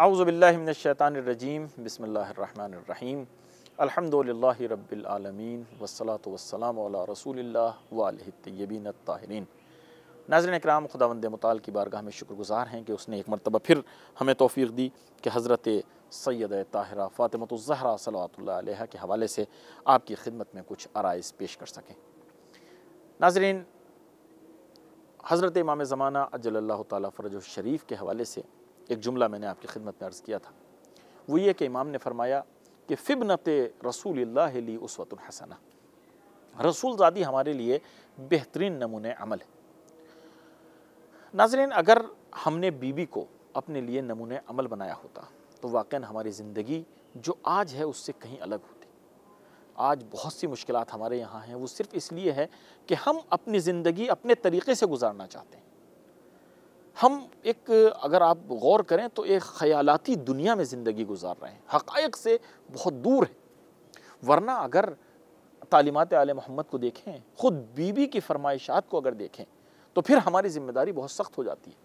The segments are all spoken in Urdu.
اعوذ باللہ من الشیطان الرجیم بسم اللہ الرحمن الرحیم الحمدللہ رب العالمین والصلاة والسلام علی رسول اللہ وآلہ الطیبین الطاہرین۔ ناظرین اکرام، خداوند متعال کی بارگاہ میں شکر گزار ہیں کہ اس نے ایک مرتبہ پھر ہمیں توفیق دی کہ حضرت سیدہ طاہرہ فاطمۃ الزہرا صلوات اللہ علیہا کے حوالے سے آپ کی خدمت میں کچھ عرائض پیش کر سکیں۔ ناظرین، حضرت امام زمانہ عجل اللہ تعالیٰ فرجہ الشریف کے حوالے سے ایک جملہ میں نے آپ کی خدمت میں عرض کیا تھا، وہ یہ کہ امام نے فرمایا کہ فبنت رسول اللہ لی اسوۃ حسنہ، رسول زادی ہمارے لیے بہترین نمونہ عمل ہے۔ ناظرین، اگر ہم نے بیوی کو اپنے لیے نمونہ عمل بنایا ہوتا تو واقعاً ہماری زندگی جو آج ہے اس سے کہیں الگ ہوتی۔ آج بہت سی مشکلات ہمارے یہاں ہیں، وہ صرف اس لیے ہے کہ ہم اپنی زندگی اپنے طریقے سے گزارنا چاہتے ہیں۔ ہم اگر آپ غور کریں تو ایک خیالاتی دنیا میں زندگی گزار رہے ہیں، حقائق سے بہت دور ہے۔ ورنہ اگر تعلیمات آل محمد کو دیکھیں، خود بیوی کی فرمائشات کو اگر دیکھیں تو پھر ہماری ذمہ داری بہت سخت ہو جاتی ہے۔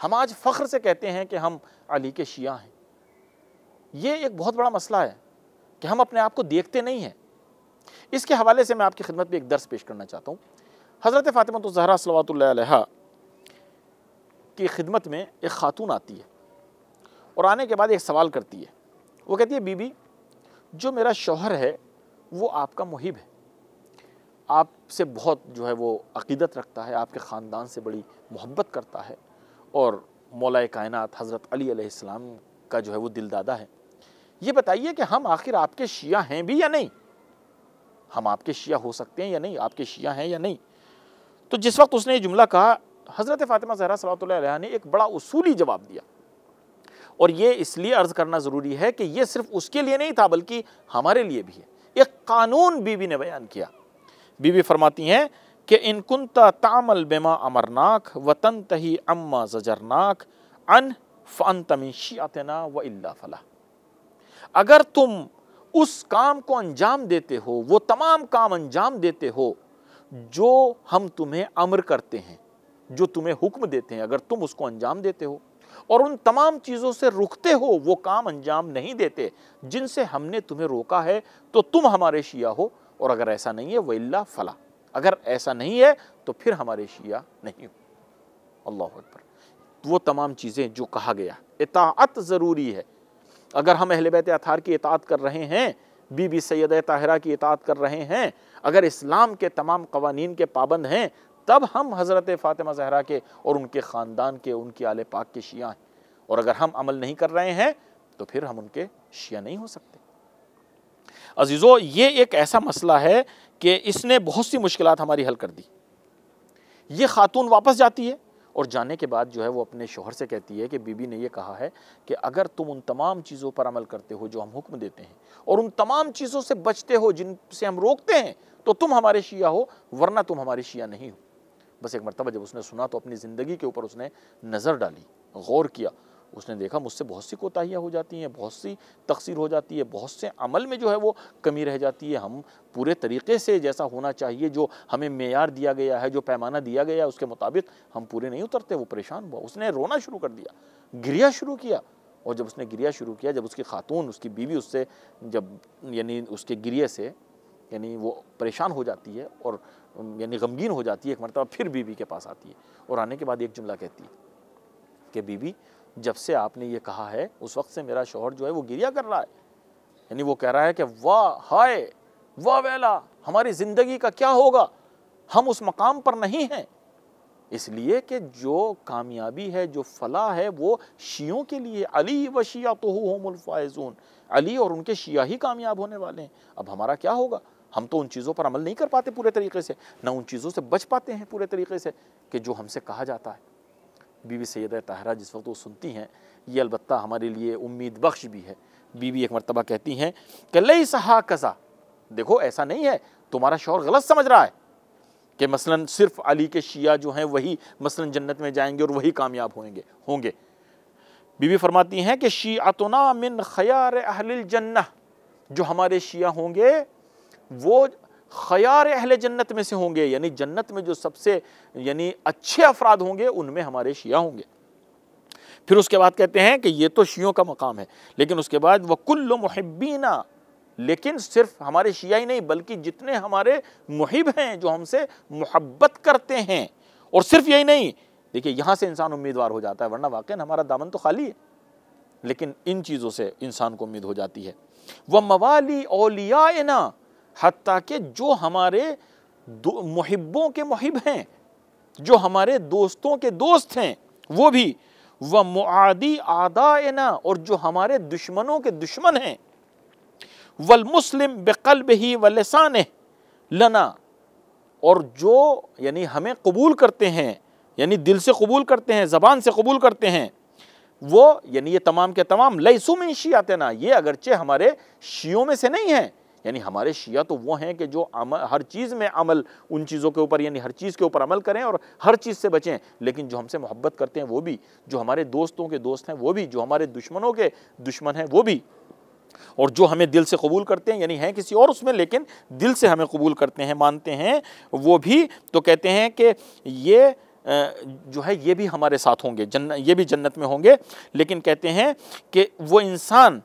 ہم آج فخر سے کہتے ہیں کہ ہم علی کے شیعہ ہیں۔ یہ ایک بہت بڑا مسئلہ ہے کہ ہم اپنے آپ کو دیکھتے نہیں ہیں۔ اس کے حوالے سے میں آپ کی خدمت میں ایک درس پیش کرنا چاہتا ہوں۔ حضرت فاطمۃ الزہرا صلوات اللہ علیہا کی خدمت میں ایک خاتون آتی ہے اور آنے کے بعد ایک سوال کرتی ہے۔ وہ کہتی ہے، بی بی، جو میرا شوہر ہے وہ آپ کا محب ہے، آپ سے بہت وہ عقیدت رکھتا ہے، آپ کے خاندان سے بڑی محبت کرتا ہے اور مولا کائنات حضرت علی علیہ السلام کا وہ دل دادا ہے۔ یہ بتائیے کہ ہم آخر آپ کے شیعہ ہیں بھی یا نہیں؟ ہم آپ کے شیعہ ہو سکتے ہیں یا نہیں؟ آپ کے شیعہ ہیں یا نہیں؟ تو جس وقت اس نے یہ جملہ کہا، حضرت فاطمہ زہرا صلوات اللہ علیہا نے ایک بڑا اصولی جواب دیا، اور یہ اس لیے عرض کرنا ضروری ہے کہ یہ صرف اس کے لیے نہیں تھا بلکہ ہمارے لیے بھی ہے۔ ایک قانون بیوی نے بیان کیا۔ بیوی فرماتی ہیں کہ ان کنت تعمل بما امرناک وتنتہی عما زجرناک ان فانت من شیعتنا والا فلا، اگر تم اس کام کو انجام دیتے ہو، وہ تمام کام انجام دیتے ہو جو ہم تمہیں امر کرتے ہیں، جو تمہیں حکم دیتے ہیں، اگر تم اس کو انجام دیتے ہو اور ان تمام چیزوں سے رکتے ہو، وہ کام انجام نہیں دیتے جن سے ہم نے تمہیں روکا ہے، تو تم ہمارے شیعہ ہو، اور اگر ایسا نہیں ہے وَإِلَّا فَلَا، اگر ایسا نہیں ہے تو پھر ہمارے شیعہ نہیں ہو۔ اللہ اکبر۔ وہ تمام چیزیں جو کہا گیا، اطاعت ضروری ہے۔ اگر ہم اہل بیت اطہار کی اطاعت کر رہے ہیں، بی بی سیدہ طاہرہ کی اطاعت کر رہے ہیں، اگر اسلام کے تمام قوانین کے پابند ہیں، تب ہم حضرت فاطمہ زہرا کے اور ان کے خاندان کے، ان کی آل پاک کے شیعہ ہیں، اور اگر ہم عمل نہیں کر رہے ہیں تو پھر ہم ان کے شیعہ نہیں ہو سکتے۔ عزیزو، یہ ایک ایسا مسئلہ ہے کہ اس نے بہت سی مشکلات ہماری حل کر دی۔ یہ خاتون واپس جاتی ہے اور جانے کے بعد وہ اپنے شوہر سے کہتی ہے کہ بی بی نے یہ کہا ہے کہ اگر تم ان تمام چیزوں پر عمل کرتے ہو جو ہم حکم دیتے ہیں اور ان تمام چیزوں سے بچتے ہو جن سے ہم روکتے ہیں، تو تم ہمارے شیعہ ہو، ورنہ تم ہمارے شیعہ نہیں ہو۔ بس ایک مرتبہ جب اس نے سنا تو اپنی زندگی کے اوپر اس نے نظر ڈالی، غور کیا، اس نے دیکھا مجھ سے بہت سی کوتاہیاں ہو جاتی ہیں، بہت سی تقصیر ہو جاتی ہے، بہت سے عمل میں وہ کمی رہ جاتی ہے، ہم پورے طریقے سے جیسا ہونا چاہیے، جو ہمیں معیار دیا گیا ہے، جو پیمانہ دیا گیا ہے، اس کے مطابق ہم پورے نہیں اترتے۔ وہ پریشان ہوا، اس نے رونا شروع کر دیا، گریا شروع کیا، اور جب اس نے گریا شروع کیا، جب اس کی خاتون، اس کی بیوی اس سے اس کے گریے سے وہ پریشان ہو جاتی ہے اور غمگین ہو جاتی ہے، ایک مرتبہ پھر بیوی کے پاس آتی ہے اور آنے کے بعد ایک جملہ کہتی ہے کہ بی بی، جب سے آپ نے یہ کہا ہے اس وقت سے میرا شوہر وہ گریا کر رہا ہے، وہ کہہ رہا ہے کہ واہ ہائے، واہ ویلا، ہماری زندگی کا کیا ہوگا، ہم اس مقام پر نہیں ہیں، اس لیے کہ جو کامیابی ہے، جو فلاح ہے، وہ شیعوں کے لیے، علی و شیعتہ ھم الفائزون، علی اور ان کے شیعہ ہی کامیاب ہونے والے ہیں۔ اب ہمارا کیا ہوگا؟ ہم تو ان چیزوں پر عمل نہیں کر پاتے پورے طریقے سے، نہ ان چیزوں سے بچ پاتے ہیں پورے طریقے سے کہ جو ہم سے کہا جاتا ہے۔ بی بی سیدہ طاہرہ جس وقت وہ سنتی ہیں، یہ البتہ ہمارے لیے امید بخش بھی ہے۔ بی بی ایک مرتبہ کہتی ہیں کہ لیس ھکذا، دیکھو ایسا نہیں ہے، تمہارا شوہر غلط سمجھ رہا ہے کہ مثلا صرف علی کے شیعہ جو ہیں وہی مثلا جنت میں جائیں گے اور وہی کامیاب ہوں گے۔ بی بی فرماتی ہیں کہ شیعتنا من خیار اہل الجنہ، جو ہمارے شیعہ ہوں گے وہ خیار اہل جنت میں سے ہوں گے، یعنی جنت میں جو سب سے اچھے افراد ہوں گے ان میں ہمارے شیعہ ہوں گے۔ پھر اس کے بعد کہتے ہیں کہ یہ تو شیعوں کا مقام ہے، لیکن اس کے بعد وَكُلُّ مُحِبِّينَ، لیکن صرف ہمارے شیعہ ہی نہیں بلکہ جتنے ہمارے محب ہیں جو ہم سے محبت کرتے ہیں، اور صرف یہی نہیں، دیکھیے یہاں سے انسان امیدوار ہو جاتا ہے، ورنہ واقعاً ہمارا دامن تو خالی ہے، لیکن ان چیزوں سے انسان کو امید ہو جاتی ہے۔ وَمَوَالِي أَوْلِيَائِنَا، حتیٰ کہ جو ہمارے محبوں کے محب ہیں، جو ہمارے دوستوں کے دوست ہیں وہ بھی، وَمُعَادِي أَعْدَائِنَا، اور جو ہمارے دشمنوں کے دشمن ہیں، وَالْمُسْلِمْ بِقَلْبِهِ وَلِسَانِهِ لَنَا، اور جو یعنی ہمیں قبول کرتے ہیں، یعنی دل سے قبول کرتے ہیں، زبان سے قبول کرتے ہیں، وہ یعنی یہ تمام کے تمام لیسو من شیعتنا، یہ اگرچہ ہمارے شیعوں میں سے نہیں ہیں، یعنی ہمارے شیعہ تو وہ ہیں کہ جو ہر چیز میں عمل، ان چیزوں کے اوپر یعنی ہر چیز کے اوپر عمل کریں اور ہر چیز سے بچیں، لیکن جو ہم سے محبت کرتے ہیں وہ بھی، جو ہمارے دوستوں کے دوست ہیں وہ بھی، جو ہمارے دشمنوں کے دشمن ہیں وہ بھی، اور جو ہمیں دل سے قبول کرتے ہیں، یعنی ہیں کسی اور اس میں لیکن دل سے ہمیں قبول کرتے ہیں، مانتے ہیں وہ بھی، تو کہتے ہیں کہ یہ جو ہے یہ بھی ہمارے ساتھ ہوں گے، یہ بھی جنت میں ہوں گے، لیکن کہتے ہیں کہ وہ انسان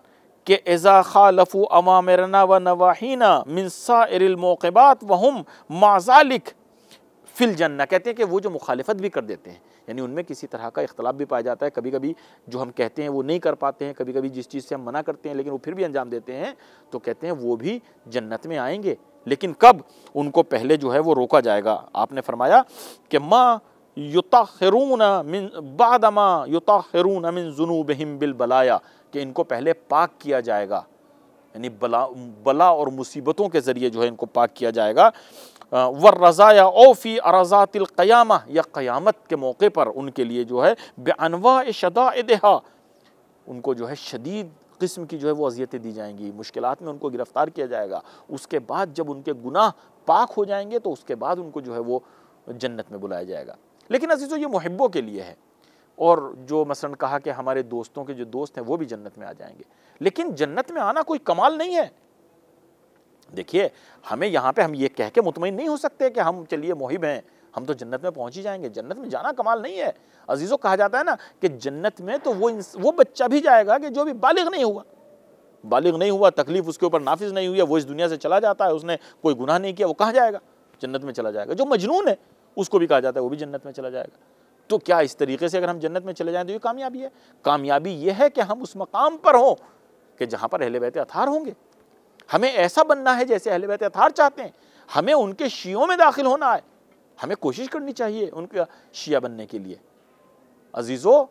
کہ اذا خالفوا اوامرنا و نواہینا من سائر الموقبات وہم مع ذلک فی الجنہ، کہتے ہیں کہ وہ جو مخالفت بھی کر دیتے ہیں، یعنی ان میں کسی طرح کا اختلاف بھی پایا جاتا ہے، کبھی کبھی جو ہم کہتے ہیں وہ نہیں کر پاتے ہیں، کبھی کبھی جس چیز سے ہم منع کرتے ہیں لیکن وہ پھر بھی انجام دیتے ہیں، تو کہتے ہیں وہ بھی جنت میں آئیں گے، لیکن کب؟ ان کو پہلے جو ہے وہ روکا جائے گا۔ آپ نے فرمایا کہ ما یطہرون من بعد ما یطہرون من ذنوبہم بالبلایا، کہ ان کو پہلے پاک کیا جائے گا، یعنی بلا اور مصیبتوں کے ذریعے جو ہے ان کو پاک کیا جائے گا، والرزایا او فی ارزات القیامہ، یا قیامت کے موقع پر ان کے لیے جو ہے بانواع شدائدہا، ان کو جو ہے شدید قسم کی جو ہے وہ اذیتیں دی جائیں گی، مشکلات میں ان کو گرفتار کیا جائے گا، اس کے بعد جب ان کے گناہ پاک ہو جائیں گے تو اس کے بعد ان کو جو ہے وہ جنت میں بلایا جائے گا۔ لیکن عزیزو یہ محبوں کے لیے ہے، اور جو مثلا کہا کہ ہمارے دوستوں کے جو دوست ہیں وہ بھی جنت میں آ جائیں گے، لیکن جنت میں آنا کوئی کمال نہیں ہے۔ دیکھیے ہمیں یہاں پہ ہم یہ کہہ کے مطمئن نہیں ہو سکتے کہ ہم چلیے محب ہیں ہم تو جنت میں پہنچ ہی جائیں گے، جنت میں جانا کمال نہیں ہے عزیزو۔ کہا جاتا ہے نا کہ جنت میں تو وہ بچہ بھی جائے گا کہ جو بھی بالغ نہیں ہوا، تکلیف اس کے اوپر نافذ نہیں ہوئی ہے، وہ اس دنیا سے چلا جاتا ہے، اس نے کوئی گناہ نہیں کیا، وہ کہاں جائے گا؟ جنت میں چلا جائے گا۔ جو مجنون ہے اس کو بھی کہا جاتا ہے وہ بھی جنت میں چلا جائے گا۔ تو کیا اس طریقے سے اگر ہم جنت میں چلے جائیں تو یہ کامیابی ہے؟ کامیابی یہ ہے کہ ہم اس مقام پر ہوں کہ جہاں پر اہل بیت اطہار ہوں گے، ہمیں ایسا بننا ہے جیسے اہل بیت اطہار چاہتے ہیں، ہمیں ان کے شیعوں میں داخل ہونا ہے، ہمیں کوشش کرنی چاہیے ان کا شیعہ بننے کے لیے۔ عزیزو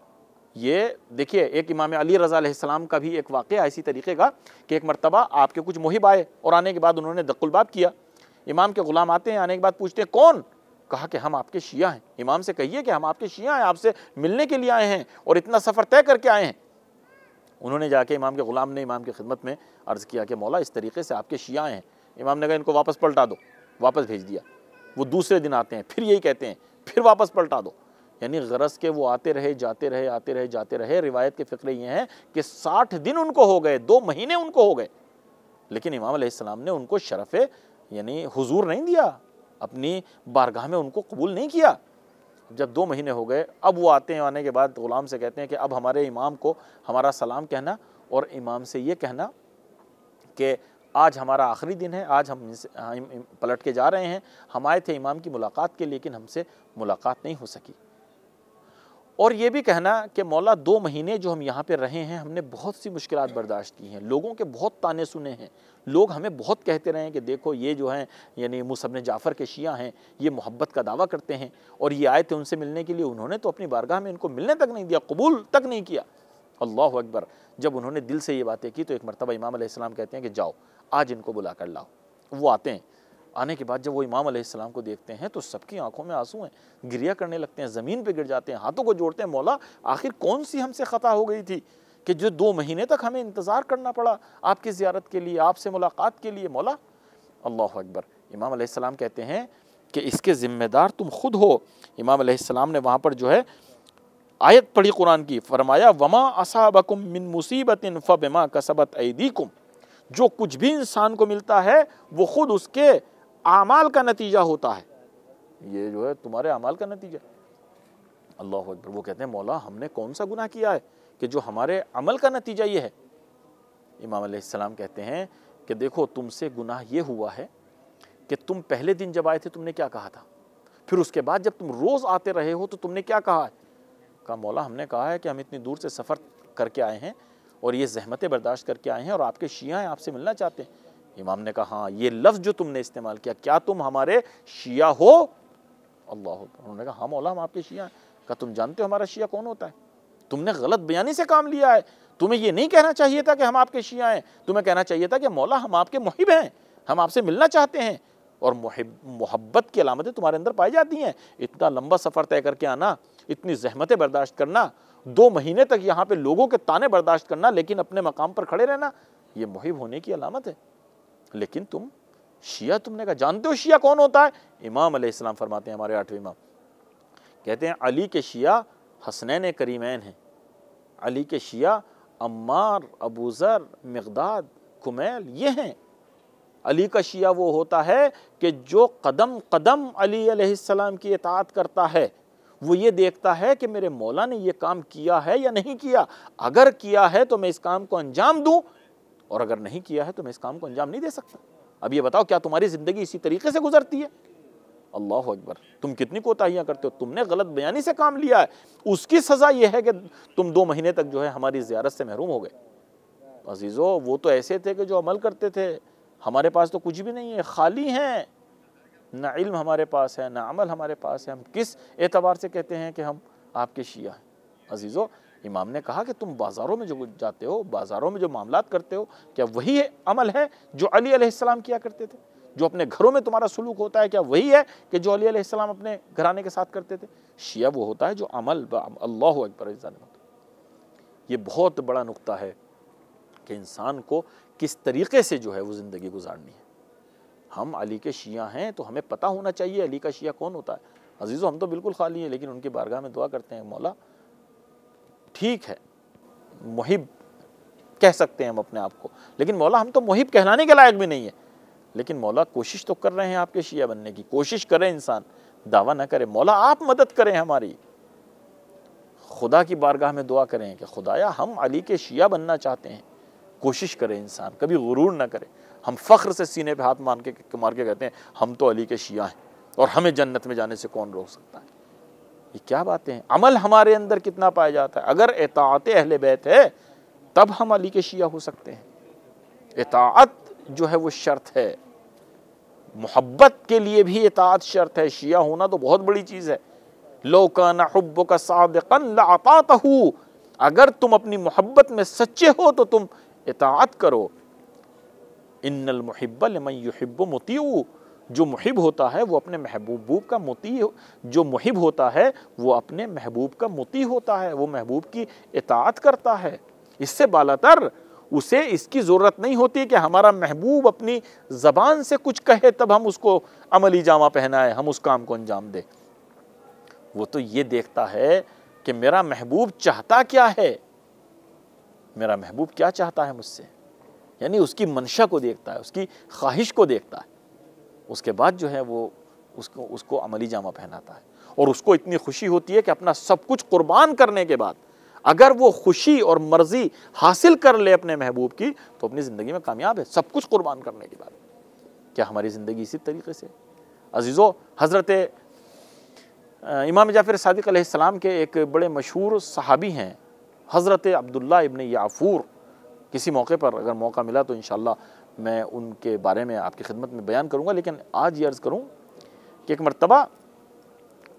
یہ دیکھیے ایک امام علی رضا علیہ السلام کا بھی ایک واقعہ اسی طریقے کا کہ ایک مرتبہ آپ کے کچھ محب آئے اور آنے کے بعد انہوں نے دق الباب کیا، امام کے غلام آتے ہیں، آنے کے بعد پوچھتے ہیں کون؟ کہا کہ ہم آپ کے شیعہ ہیں۔ امام سے کہیے کہ ہم آپ کے شیعہ ہیں، آپ سے ملنے کے لیے آئے ہیں اور اتنا سفر طے کر کے آئے ہیں۔ انہوں نے جا کے امام کے غلام نے امام کی خدمت میں عرض کیا کہ مولا اس طریقے سے آپ کے شیعہ ہیں۔ امام نے کہا ان کو واپس پلٹا دو، واپس بھیج دیا۔ وہ دوسرے دن آتے ہیں، پھر یہی کہتے ہیں، پھر واپس پلٹا دو۔ یعنی غرض کہ وہ آتے رہے جاتے رہے آتے رہے جاتے رہے۔ روایت کے فقرے یہ ہیں کہ 60 دن ان کو ہو گئے، 2 مہینے ان کو ہو گئے، لیکن امام علیہ السلام نے ان کو شرف یعنی حضور نہیں دیا، اپنی بارگاہ میں ان کو قبول نہیں کیا۔ جب 2 مہینے ہو گئے اب وہ آتے ہیں، آنے کے بعد غلام سے کہتے ہیں کہ اب ہمارے امام کو ہمارا سلام کہنا اور امام سے یہ کہنا کہ آج ہمارا آخری دن ہے، آج ہم پلٹ کے جا رہے ہیں، ہم آئے تھے امام کی ملاقات کے لیکن ہم سے ملاقات نہیں ہو سکی۔ اور یہ بھی کہنا کہ مولا 2 مہینے جو ہم یہاں پہ رہے ہیں ہم نے بہت سی مشکلات برداشت کی ہیں، لوگوں کے بہت طعنے سنے ہیں، لوگ ہمیں بہت کہتے رہے ہیں کہ دیکھو یہ جو ہیں یعنی موسیٰ بن جعفر کے شیعہ ہیں، یہ محبت کا دعویٰ کرتے ہیں، اور یہ آئے تھے ان سے ملنے کے لیے، انہوں نے تو اپنی بارگاہ میں ان کو ملنے تک نہیں دیا، قبول تک نہیں کیا۔ اللہ اکبر۔ جب انہوں نے دل سے یہ باتیں کی تو ایک مرتبہ امام علیہ السلام کہتے ہیں کہ جاؤ آج ان کو بلا کر لاؤ۔ وہ آتے ہیں، آنے کے بعد جب وہ امام علیہ السلام کو دیکھتے ہیں تو سب کی آنکھوں میں آنسو ہیں، گریہ کرنے لگتے ہیں، زمین پہ گر جاتے ہیں، ہاتھوں کو جوڑتے ہیں، مولا آخر کون سی ہم سے خطا ہو گئی تھی کہ جو 2 مہینے تک ہمیں انتظار کرنا پڑا آپ کی زیارت کے لیے، آپ سے ملاقات کے لیے مولا۔ اللہ اکبر۔ امام علیہ السلام کہتے ہیں کہ اس کے ذمہ دار تم خود ہو۔ امام علیہ السلام نے وہاں پر جو ہے آیت پڑھی قرآن کی، فرمایا وما اصابکم من مصیبت فبما کسبت ایدیکم، جو کچھ بھی انسان کو ملتا ہے وہ خود اس کے اعمال کا نتیجہ ہوتا ہے، یہ جو ہے تمہارے اعمال کا نتیجہ۔ اللہ اکبر. وہ کہتے ہیں مولا ہم نے کون سا گناہ کیا ہے کہ جو ہمارے عمل کا نتیجہ یہ ہے؟ امام علیہ السلام کہتے ہیں کہ دیکھو تم سے گناہ یہ ہوا ہے کہ تم پہلے دن جب آئے تھے تم نے کیا کہا تھا، پھر اس کے بعد جب تم روز آتے رہے ہو تو تم نے کیا کہا ہے؟ کہا مولا ہم نے کہا ہے کہ ہم اتنی دور سے سفر کر کے آئے ہیں اور یہ زحمتیں برداشت کر کے آئے ہیں اور آپ کے شیعہ ہیں، آپ سے ملنا چاہتے ہیں. امام نے کہا ہاں یہ لفظ جو تم نے استعمال کیا، کیا تم ہمارے شیعہ ہو؟ اللہ اکبر. انہوں نے کہا ہاں مولا ہم آپ کے شیعہ ہیں. کہا تم جانتے ہو ہمارا شیعہ کون ہوتا ہے؟ تم نے غلط بیانی سے کام لیا ہے. تمہیں یہ نہیں کہنا چاہیے تھا کہ ہم آپ کے شیعہ ہیں، تمہیں کہنا چاہیے تھا کہ مولا ہم آپ کے محب ہیں، ہم آپ سے ملنا چاہتے ہیں. اور محبت کی علامتیں تمہارے اندر پائی جاتی ہیں. اتنا لمبا سفر طے کر کے آنا، اتنی زحمتیں برداشت کرنا، 2 مہینے تک یہاں پہ لوگوں کے تانے برداشت کرنا، لیکن اپنے مقام پر کھڑے رہنا، یہ محب ہونے کی علامت ہے. لیکن تم شیعہ، تم نے کہا جانتے ہو شیعہ کون ہوتا ہے؟ امام علیہ السلام فرماتے ہیں، ہمارے 8ویں امام کہتے ہیں علی کے شیعہ حسنین کریمین ہیں. علی کے شیعہ عمار، ابو ذر، مقداد، کمیل یہ ہیں. علی کا شیعہ وہ ہوتا ہے کہ جو قدم قدم علی علیہ السلام کی اطاعت کرتا ہے، وہ یہ دیکھتا ہے کہ میرے مولا نے یہ کام کیا ہے یا نہیں کیا. اگر کیا ہے تو میں اس کام کو انجام دوں، اور اگر نہیں کیا ہے تو میں اس کام کو انجام نہیں دے سکتا. اب یہ بتاؤ کیا تمہاری زندگی اسی طریقے سے گزرتی ہے؟ اللہ اکبر. تم کتنی کوتاہیاں کرتے ہو. تم نے غلط بیانی سے کام لیا ہے، اس کی سزا یہ ہے کہ تم 2 مہینے تک جو ہے ہماری زیارت سے محروم ہو گئے. عزیزو وہ تو ایسے تھے کہ جو عمل کرتے تھے. ہمارے پاس تو کچھ بھی نہیں ہے، خالی ہیں. نہ علم ہمارے پاس ہے، نہ عمل ہمارے پاس ہے. ہم کس اعتبار سے کہتے ہیں کہ ہم آپ کے شیعہ ہیں؟ عزیزو امام نے کہا کہ تم بازاروں میں جو جاتے ہو، بازاروں میں جو معاملات کرتے ہو، کیا وہی عمل ہے جو علی علیہ السلام کیا کرتے تھے؟ جو اپنے گھروں میں تمہارا سلوک ہوتا ہے، کیا وہی ہے کہ جو علی علیہ السلام اپنے گھرانے کے ساتھ کرتے تھے؟ شیعہ وہ ہوتا ہے جو عمل. اللہ اکبر. یہ بہت بڑا نقطہ ہے کہ انسان کو کس طریقے سے جو ہے وہ زندگی گزارنی ہے. ہم علی کے شیعہ ہیں تو ہمیں پتہ ہونا چاہیے علی کا شیعہ کون ہوتا ہے. عزیزو ہم تو بالکل خالی ہیں، لیکن ان کی بارگاہ میں دعا کرتے ہیں مولا ٹھیک ہے محب کہہ سکتے ہیں ہم اپنے آپ کو، لیکن مولا ہم تو محب کہلانے کے لائق بھی نہیں ہیں. لیکن مولا کوشش تو کر رہے ہیں آپ کے شیعہ بننے کی. کوشش کرے انسان، دعویٰ نہ کرے. مولا آپ مدد کریں ہماری. خدا کی بارگاہ میں دعا کریں کہ خدایا ہم علی کے شیعہ بننا چاہتے ہیں. کوشش کرے انسان، کبھی غرور نہ کرے. ہم فخر سے سینے پہ ہاتھ مار کے کہتے ہیں ہم تو علی کے شیعہ ہیں اور ہمیں جنت میں جانے سے کون روک سکتا ہے. یہ کیا باتیں ہیں؟ عمل ہمارے اندر کتنا پایا جاتا ہے. اگر اطاعت اہل بیت ہے تب ہم علی کے شیعہ ہو سکتے ہیں. اطاعت جو ہے وہ شرط ہے. محبت کے لیے بھی اطاعت شرط ہے. شیعہ ہونا تو بہت بڑی چیز ہے. لو کان حبک صادقا لاطعتہ. اگر تم اپنی محبت میں سچے ہو تو تم اطاعت کرو. ان المحب لمن یحب مطیع. جو محب ہوتا ہے وہ اپنے محبوب کا مطیع، جو محب ہوتا ہے وہ اپنے محبوب کا مطیع ہوتا ہے، وہ محبوب کی اطاعت کرتا ہے. اس سے بالاتر اسے اس کی ضرورت نہیں ہوتی کہ ہمارا محبوب اپنی زبان سے کچھ کہے تب ہم اس کو عملی جامہ پہنائے، ہم اس کام کو انجام دیں. وہ تو یہ دیکھتا ہے کہ میرا محبوب چاہتا کیا ہے، میرا محبوب کیا چاہتا ہے مجھ سے. یعنی اس کی منشا کو دیکھتا ہے، اس کی خواہش کو دیکھتا ہے. اس کے بعد جو ہے وہ اس کو عملی جامہ پہناتا ہے. اور اس کو اتنی خوشی ہوتی ہے کہ اپنا سب کچھ قربان کرنے کے بعد اگر وہ خوشی اور مرضی حاصل کر لے اپنے محبوب کی تو اپنی زندگی میں کامیاب ہے. سب کچھ قربان کرنے کے بعد. کیا ہماری زندگی اسی طریقے سے؟ عزیزو حضرت امام جعفر صادق علیہ السلام کے ایک بڑے مشہور صحابی ہیں حضرت عبداللہ ابن یعفور. کسی موقع پر اگر موقع ملا تو انشاءاللہ میں ان کے بارے میں آپ کی خدمت میں بیان کروں گا. لیکن آج یہ عرض کروں کہ ایک مرتبہ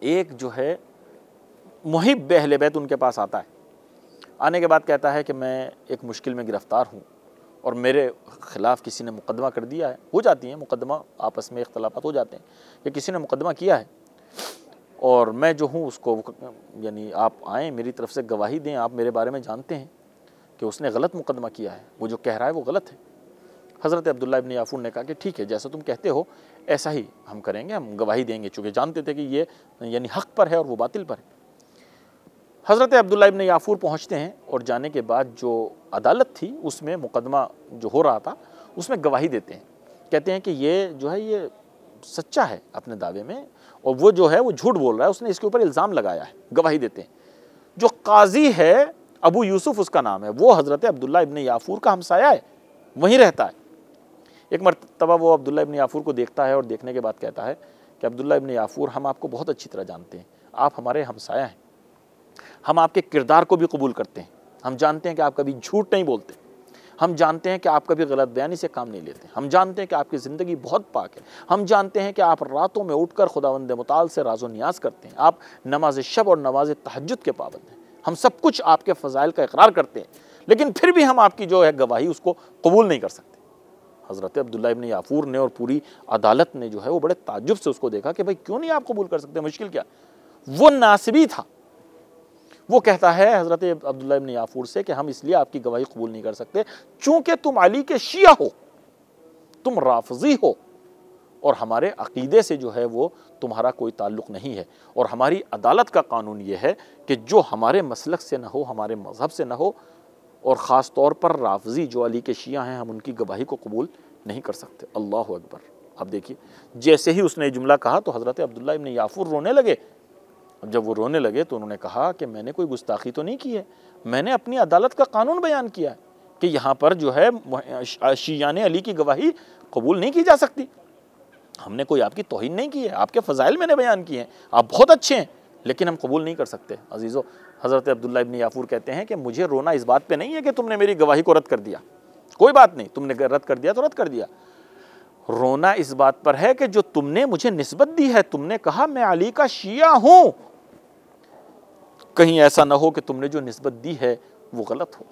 ایک جو ہے محب اہل بیت ان کے پاس آتا ہے. آنے کے بعد کہتا ہے کہ میں ایک مشکل میں گرفتار ہوں اور میرے خلاف کسی نے مقدمہ کر دیا ہے. ہو جاتی ہیں مقدمہ، آپس میں اختلافات ہو جاتے ہیں کہ کسی نے مقدمہ کیا ہے اور میں جو ہوں اس کو، یعنی آپ آئیں میری طرف سے گواہی دیں، آپ میرے بارے میں جانتے ہیں کہ اس نے غلط مقدمہ کیا ہے، وہ جو کہہ رہا ہے وہ غلط ہے. حضرت عبداللہ ابن یعفور نے کہا کہ ٹھیک ہے جیسا تم کہتے ہو ایسا ہی ہم کریں گے، ہم گواہی دیں گے، چونکہ جانتے تھے کہ یہ یعنی حق پر ہے اور وہ باطل پر ہے. حضرت عبداللہ ابن یعفور پہنچتے ہیں اور جانے کے بعد جو عدالت تھی اس میں مقدمہ جو ہو رہا تھا اس میں گواہی دیتے ہیں. کہتے ہیں کہ یہ جو ہے یہ سچا ہے اپنے دعوے میں، اور وہ جو ہے وہ جھوٹ بول رہا ہے، اس نے اس کے اوپر الزام لگایا ہے، گواہی دیتے ہیں۔ جو قاضی ہے ابو یوسف اس کا نام ہے، وہ حضرت عبداللہ ابن یافور کا ہمسایہ ہے، وہیں رہتا ہے۔ ایک مرتبہ وہ عبداللہ ابن یافور کو دیکھتا ہے اور دیکھنے کے بعد کہتا ہے کہ عبداللہ ابن یافور، ہم آپ کو بہت اچھی طرح جانتے ہیں، آپ ہمارے ہمسایہ ہیں، ہم آپ کے کردار کو بھی قبول کرتے ہیں، ہم جانتے ہیں کہ آپ کبھی جھوٹ نہیں بولتے، ہم جانتے ہیں کہ آپ کبھی غلط بیانی سے کام نہیں لیتے، ہم جانتے ہیں کہ آپ کی زندگی بہت پاک ہے، ہم جانتے ہیں کہ آپ راتوں میں اٹھ کر خداوند متعال سے راز و نیاز کرتے ہیں، آپ نماز شب اور نماز تہجد کے پابند ہیں، ہم سب کچھ آپ کے فضائل کا اقرار کرتے ہیں، لیکن پھر بھی ہم آپ کی جو ہے گواہی اس کو قبول نہیں کر سکتے۔ حضرت عبداللہ ابن یافور نے اور پوری عدالت نے جو ہے وہ بڑے تعجب سے اس کو دیکھا کہ بھائی کیوں نہیں آپ قبول کر سکتے، مشکل کیا؟ وہ ناصبی تھا، وہ کہتا ہے حضرت عبداللہ ابن یافور سے کہ ہم اس لیے آپ کی گواہی قبول نہیں کر سکتے چونکہ تم علی کے شیعہ ہو، تم رافضی ہو، اور ہمارے عقیدے سے جو ہے وہ تمہارا کوئی تعلق نہیں ہے، اور ہماری عدالت کا قانون یہ ہے کہ جو ہمارے مسلک سے نہ ہو، ہمارے مذہب سے نہ ہو، اور خاص طور پر رافضی جو علی کے شیعہ ہیں، ہم ان کی گواہی کو قبول نہیں کر سکتے۔ اللہ اکبر۔ اب دیکھیے، جیسے ہی اس نے جملہ کہا تو حضرت عبداللہ ابن یافور رونے لگے۔ اب جب وہ رونے لگے تو انہوں نے کہا کہ میں نے کوئی گستاخی تو نہیں کی ہے، میں نے اپنی عدالت کا قانون بیان کیا ہے کہ یہاں پر جو ہے شیعان علی کی گواہی قبول نہیں کی جا سکتی، ہم نے کوئی آپ کی توہین نہیں کی ہے، آپ کے فضائل میں نے بیان کیے ہیں، آپ بہت اچھے ہیں، لیکن ہم قبول نہیں کر سکتے۔ عزیزو، حضرت عبداللہ ابن یافور کہتے ہیں کہ مجھے رونا اس بات پہ نہیں ہے کہ تم نے میری گواہی کو رد کر دیا، کوئی بات نہیں، تم نے رد کر دیا تو رد کر دیا، رونا اس بات پر ہے کہ جو تم نے مجھے نسبت دی ہے، تم نے کہا میں علی کا شیعہ ہوں، کہیں ایسا نہ ہو کہ تم نے جو نسبت دی ہے وہ غلط ہو،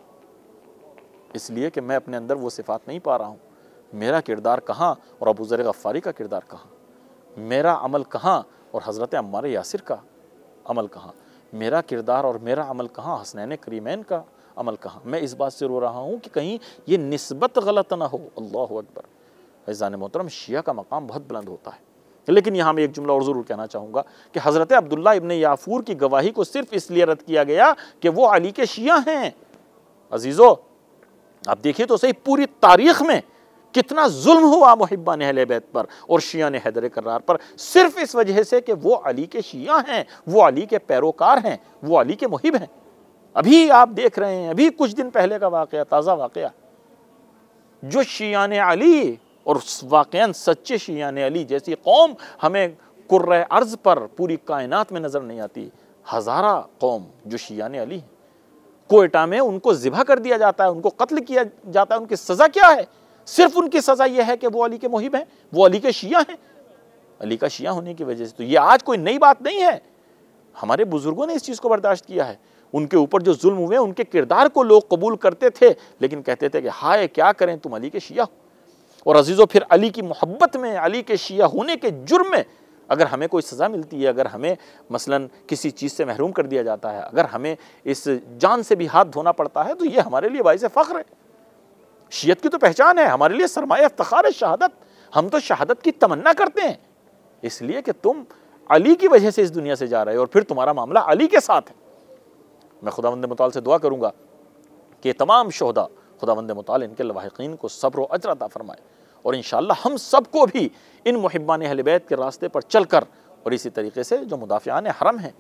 اس لیے کہ میں اپنے اندر وہ صفات نہیں پا رہا ہوں، میرا کردار کہاں اور ابو ذر غفاری کا کردار کہاں، میرا عمل کہاں اور حضرت عمار یاسر کا عمل کہاں، میرا کردار اور میرا عمل کہاں، حسنین کریمین کا عمل کہاں، میں اس بات سے رو رہا ہوں کہ کہیں یہ نسبت غلط نہ ہو۔ اللہ اکبر۔ عزیزان محترم، شیعہ کا مقام بہت بلند ہوتا ہے، لیکن یہاں میں ایک جملہ اور ضرور کہنا چاہوں گا کہ حضرت عبداللہ ابن یافور کی گواہی کو صرف اس لیے رد کیا گیا کہ وہ علی کے شیعہ ہیں۔ عزیزو، آپ دیکھیے تو صحیح، پوری تاریخ میں کتنا ظلم ہوا محبان اہل بیت پر اور شیعان حیدر کرار پر، صرف اس وجہ سے کہ وہ علی کے شیعہ ہیں، وہ علی کے پیروکار ہیں، وہ علی کے محب ہیں۔ ابھی آپ دیکھ رہے ہیں، ابھی کچھ دن پہلے کا واقعہ، تازہ واقعہ، جو شیعان علی اور واقعاً سچے شیعان علی جیسی قوم ہمیں کرۂ ارض پر پوری کائنات میں نظر نہیں آتی، ہزارہ قوم جو شیعان علی ہیں، کوئٹہ میں ان کو ذبح کر دیا جاتا ہے، ان کو قتل کیا جاتا ہے، ان کی سزا کیا ہے؟ صرف ان کی سزا یہ ہے کہ وہ علی کے محب ہیں، وہ علی کے شیعہ ہیں۔ علی کا شیعہ ہونے کی وجہ سے تو یہ آج کوئی نئی بات نہیں ہے، ہمارے بزرگوں نے اس چیز کو برداشت کیا ہے۔ ان کے اوپر جو ظلم ہوئے، ان کے کردار کو لوگ قبول کرتے تھے، لیکن کہتے تھے کہ ہائے کیا کریں، تم علی کے شیعہ ہو۔ اور عزیزو، پھر علی کی محبت میں، علی کے شیعہ ہونے کے جرم میں اگر ہمیں کوئی سزا ملتی ہے، اگر ہمیں مثلاً کسی چیز سے محروم کر دیا جاتا ہے، اگر ہمیں اس جان سے بھی ہاتھ دھونا پڑتا ہے، تو یہ ہمارے لیے باعث فخر ہے۔ شیعت کی تو پہچان ہے، ہمارے لیے سرمایہ افتخار ہے شہادت، ہم تو شہادت کی تمنا کرتے ہیں، اس لیے کہ تم علی کی وجہ سے اس دنیا سے جا رہے ہو اور پھر تمہارا معاملہ علی کے ساتھ ہے۔ میں خداوند متعال سے دعا کروں گا کہ تمام شہداء، خداوند متعال ان کے لواحقین کو صبر و اجر عطا فرمائے، اور انشاءاللہ ہم سب کو بھی ان محبان اہل بیت کے راستے پر چل کر، اور اسی طریقے سے جو مدافعان حرم ہیں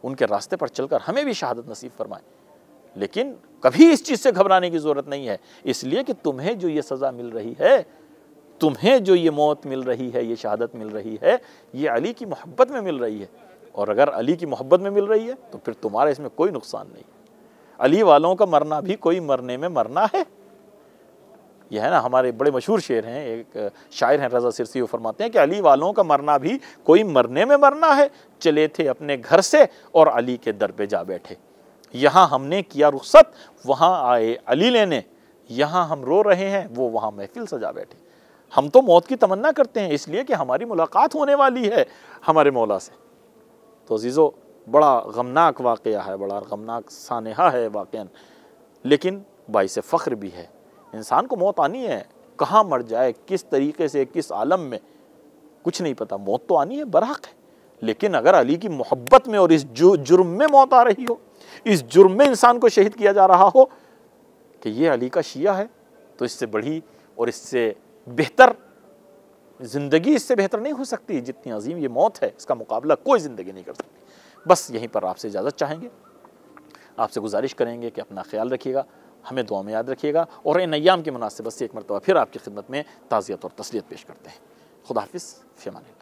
ان کے راستے پر چل کر ہمیں بھی شہادت نصیب فرمائے۔ لیکن کبھی اس چیز سے گھبرانے کی ضرورت نہیں ہے، اس لیے کہ تمہیں جو یہ سزا مل رہی ہے، تمہیں جو یہ موت مل رہی ہے، یہ شہادت مل رہی ہے، یہ علی کی محبت میں مل رہی ہے، اور اگر علی کی محبت میں مل رہی ہے تو پھر تمہارا اس میں کوئی نقصان نہیں۔ علی والوں کا مرنا بھی کوئی مرنے میں مرنا ہے، یہ ہے نا، ہمارے بڑے مشہور شعر ہیں، ایک شاعر ہیں رضا سرسی، وہ فرماتے ہیں کہ علی والوں کا مرنا بھی کوئی مرنے میں مرنا ہے، چلے تھے اپنے گھر سے اور علی کے در پہ جا بیٹھے، یہاں ہم نے کیا رخصت وہاں آئے علی لینے، یہاں ہم رو رہے ہیں وہ وہاں محفل سجا بیٹھے۔ ہم تو موت کی تمنا کرتے ہیں اس لیے کہ ہماری ملاقات ہونے والی ہے ہمارے مولا سے۔ تو عزیزو، بڑا غمناک واقعہ ہے، بڑا غمناک سانحہ ہے واقعاً، لیکن باعث فخر بھی ہے۔ انسان کو موت آنی ہے، کہاں مر جائے، کس طریقے سے، کس عالم میں، کچھ نہیں پتا، موت تو آنی ہے، برحق ہے، لیکن اگر علی کی محبت میں اور اس جرم میں موت آ رہی ہو، اس جرم میں انسان کو شہید کیا جا رہا ہو کہ یہ علی کا شیعہ ہے، تو اس سے بڑھی اور اس سے بہتر زندگی اس سے بہتر نہیں ہو سکتی، جتنی عظیم یہ موت ہے اس کا مقابلہ کوئی زندگی نہیں کر سکتی۔ بس یہیں پر آپ سے اجازت چاہیں گے، آپ سے گزارش کریں گے کہ اپنا خیال رکھیے گا، ہمیں دعا میں یاد رکھیے گا، اور ان ایام کی مناسبت سے ایک مرتبہ پھر آپ کی خدمت میں تعزیت اور تسلیت پیش کرتے ہیں۔ خدا حافظ، فی امان اللہ۔